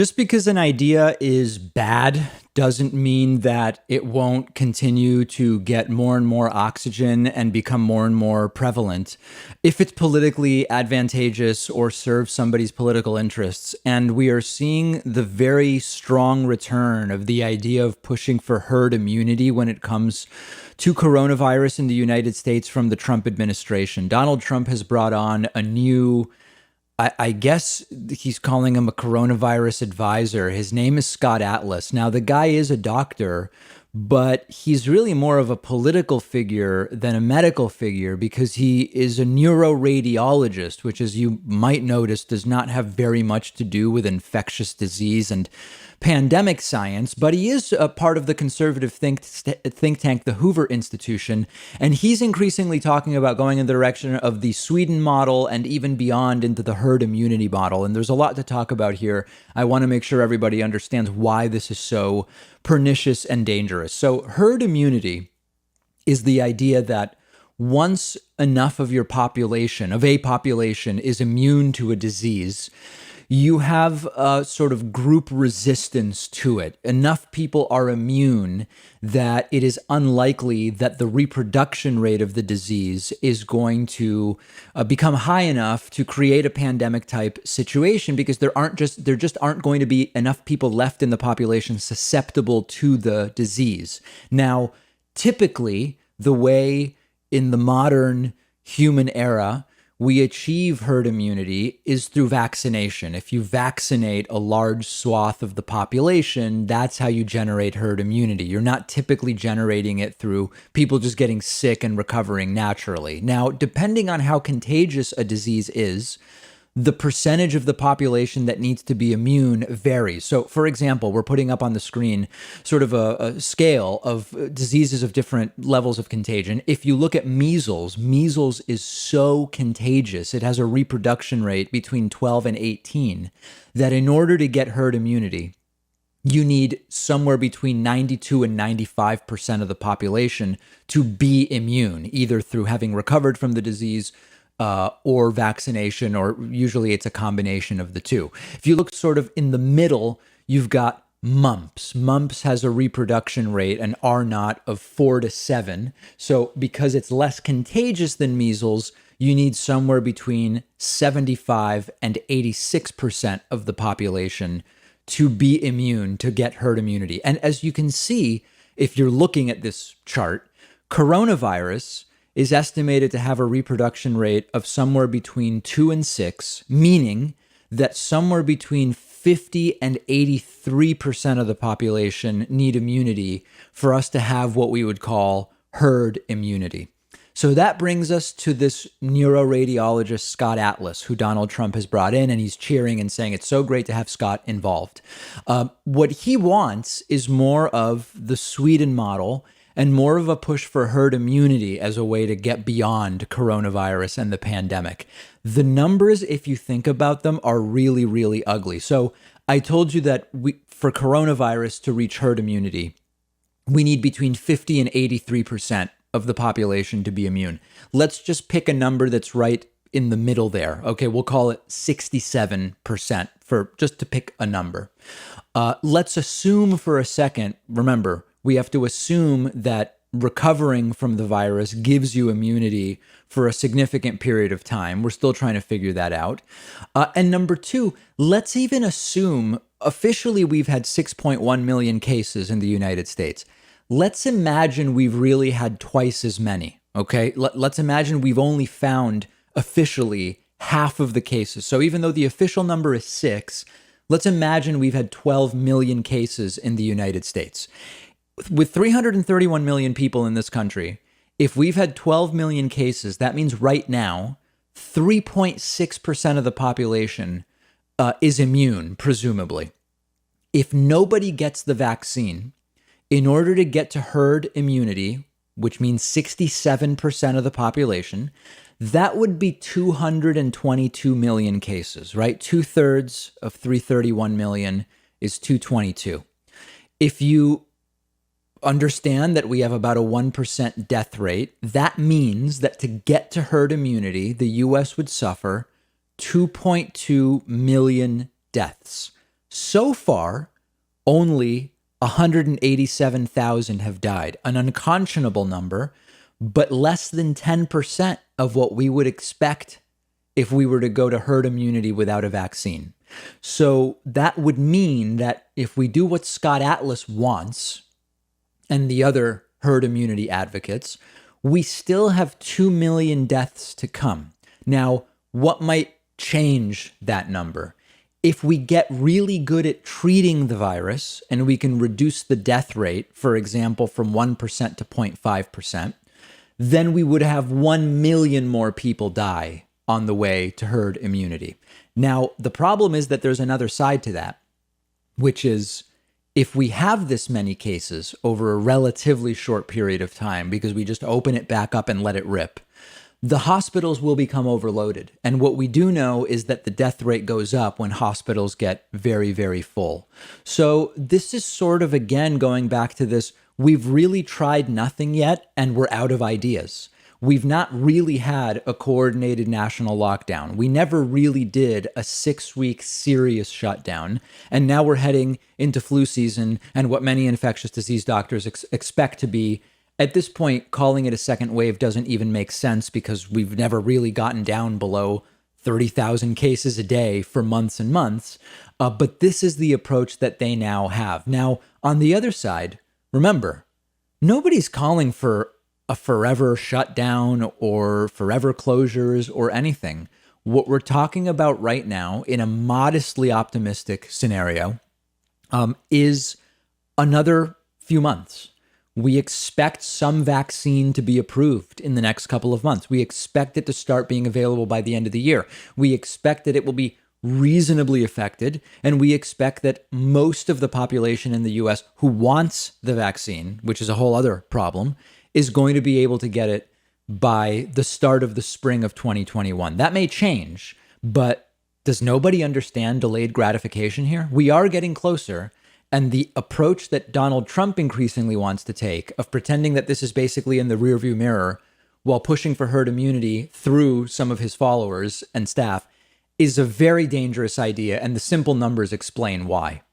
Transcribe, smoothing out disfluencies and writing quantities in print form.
Just because an idea is bad doesn't mean that it won't continue to get more and more oxygen and become more and more prevalent if it's politically advantageous or serves somebody's political interests. And we are seeing the very strong return of the idea of pushing for herd immunity when it comes to coronavirus in the United States from the Trump administration. Donald Trump has brought on a new, I guess he's calling him a coronavirus advisor. His name is Scott Atlas. Now, the guy is a doctor, but he's really more of a political figure than a medical figure because he is a neuroradiologist, which, as you might notice, does not have very much to do with infectious disease and pandemic science, but he is a part of the conservative think tank, the Hoover Institution, and he's increasingly talking about going in the direction of the Sweden model and even beyond into the herd immunity model. And there's a lot to talk about here. I want to make sure everybody understands why this is so pernicious and dangerous. So herd immunity is the idea that once enough of your population, of a population, is immune to a disease, you have a sort of group resistance to it. Enough people are immune that it is unlikely that the reproduction rate of the disease is going to become high enough to create a pandemic type situation because there just aren't going to be enough people left in the population susceptible to the disease. Now, typically, the way in the modern human era we achieve herd immunity is through vaccination. If you vaccinate a large swath of the population, that's how you generate herd immunity. You're not typically generating it through people just getting sick and recovering naturally. Now, depending on how contagious a disease is, the percentage of the population that needs to be immune varies. So, for example, we're putting up on the screen sort of a scale of diseases of different levels of contagion. If you look at measles, measles is so contagious. It has a reproduction rate between 12 and 18 that in order to get herd immunity, you need somewhere between 92 and 95% of the population to be immune, either through having recovered from the disease or vaccination, or usually it's a combination of the two. If you look sort of in the middle, you've got mumps. Mumps has a reproduction rate, an R naught of 4 to 7. So because it's less contagious than measles, you need somewhere between 75 and 86% of the population to be immune, to get herd immunity. And as you can see, if you're looking at this chart, coronavirus is estimated to have a reproduction rate of somewhere between 2 and 6, meaning that somewhere between 50 and 83% of the population need immunity for us to have what we would call herd immunity. So that brings us to this neuroradiologist, Scott Atlas, who Donald Trump has brought in, and he's cheering and saying it's so great to have Scott involved. What he wants is more of the Sweden model and more of a push for herd immunity as a way to get beyond coronavirus and the pandemic. The numbers, if you think about them, are really, really ugly. So I told you that for coronavirus to reach herd immunity, we need between 50 and 83% of the population to be immune. Let's just pick a number that's right in the middle there. Okay, we'll call it 67% for just to pick a number. Let's assume for a second, remember, we have to assume that recovering from the virus gives you immunity for a significant period of time. We're still trying to figure that out. And number two, let's even assume officially we've had 6.1 million cases in the United States. Let's imagine we've really had twice as many, okay? Let's imagine we've only found officially half of the cases. So even though the official number is 6, let's imagine we've had 12 million cases in the United States. With 331 million people in this country, if we've had 12 million cases, that means right now, 3.6% of the population is immune, presumably. If nobody gets the vaccine, in order to get to herd immunity, which means 67% of the population, that would be 222 million cases, right? 2/3 of 331 million is 222. If you understand that we have about a 1% death rate, that means that to get to herd immunity, the US would suffer 2.2 million deaths. So far, only 187,000 have died, an unconscionable number, but less than 10% of what we would expect if we were to go to herd immunity without a vaccine. So that would mean that if we do what Scott Atlas wants and the other herd immunity advocates, we still have 2 million deaths to come. Now, what might change that number? If we get really good at treating the virus and we can reduce the death rate, for example, from 1% to 0.5%, then we would have 1 million more people die on the way to herd immunity. Now, the problem is that there's another side to that, which is if we have this many cases over a relatively short period of time, because we just open it back up and let it rip, the hospitals will become overloaded. And what we do know is that the death rate goes up when hospitals get very, very full. So this is sort of, again, going back to this, we've really tried nothing yet and we're out of ideas. We've not really had a coordinated national lockdown. We never really did a 6-week serious shutdown. And now we're heading into flu season and what many infectious disease doctors expect to be. At this point, calling it a second wave doesn't even make sense because we've never really gotten down below 30,000 cases a day for months and months. But this is the approach that they now have. Now, on the other side, remember, nobody's calling for a forever shutdown or forever closures or anything. What we're talking about right now in a modestly optimistic scenario is another few months. We expect some vaccine to be approved in the next couple of months. We expect it to start being available by the end of the year. We expect that it will be reasonably affected, and we expect that most of the population in the US who wants the vaccine, which is a whole other problem, is going to be able to get it by the start of the spring of 2021. That may change, but does nobody understand delayed gratification here? We are getting closer. And the approach that Donald Trump increasingly wants to take of pretending that this is basically in the rearview mirror while pushing for herd immunity through some of his followers and staff is a very dangerous idea. And the simple numbers explain why.